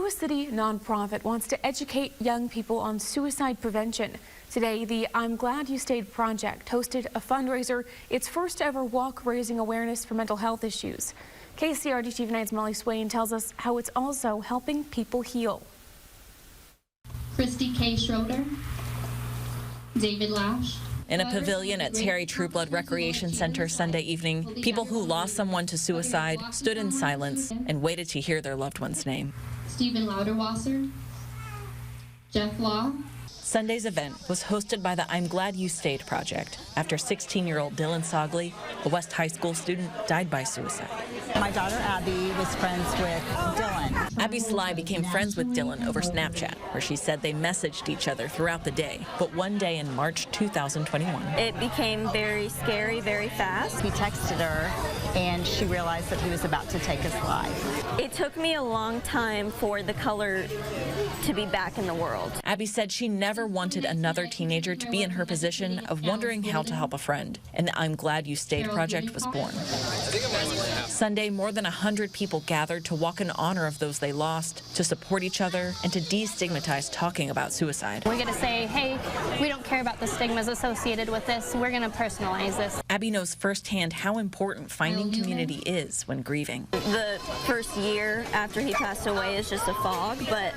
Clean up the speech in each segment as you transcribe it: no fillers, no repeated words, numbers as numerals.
Iowa City nonprofit wants to educate young people on suicide prevention. Today, the I'm Glad You Stayed project hosted a fundraiser, its first ever walk raising awareness for mental health issues. KCRG TV 9's Molly Swain tells us how it's also helping people heal. Christy K. Schroeder, David Lash. In a pavilion at Terry Trueblood Recreation Center Sunday evening, people who lost someone to suicide stood in silence and waited to hear their loved one's name. Stephen Lauderwasser, Jeff Law. Sunday's event was hosted by the I'm Glad You Stayed project after 16-year-old Dylan Sogley, a West High School student, died by suicide. My daughter Abby was friends with Dylan. Abby Sly became friends with Dylan over Snapchat, where she said they messaged each other throughout the day. But one day in March 2021, it became very scary, very fast. He texted her, and she realized that he was about to take his life. It took me a long time for the color to be back in the world. Abby said she never wanted another teenager to be in her position of wondering how to help a friend, and the I'm Glad You Stayed project was born. Sunday, more than 100 people gathered to walk in honor of those they lost, to support each other, and to destigmatize talking about suicide. We're going to say, hey, we don't care about the stigmas associated with this. We're going to personalize this. Abby knows firsthand how important finding community is when grieving. The first year after he passed away is just a fog, but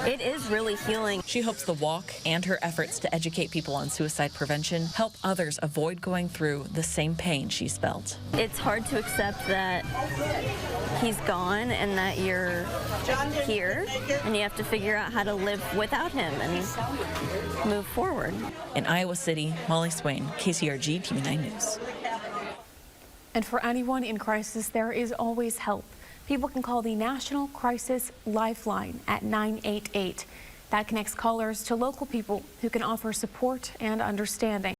it is really healing. She hopes the walk and her efforts to educate people on suicide prevention help others avoid going through the same pain she's felt. It's hard to accept that he's gone and that you're here, and you have to figure out how to live without him and move forward. In Iowa City, Molly Swain, KCRG TV 9 News. And for anyone in crisis, there is always help. People can call the National Crisis Lifeline at 988. That connects callers to local people who can offer support and understanding.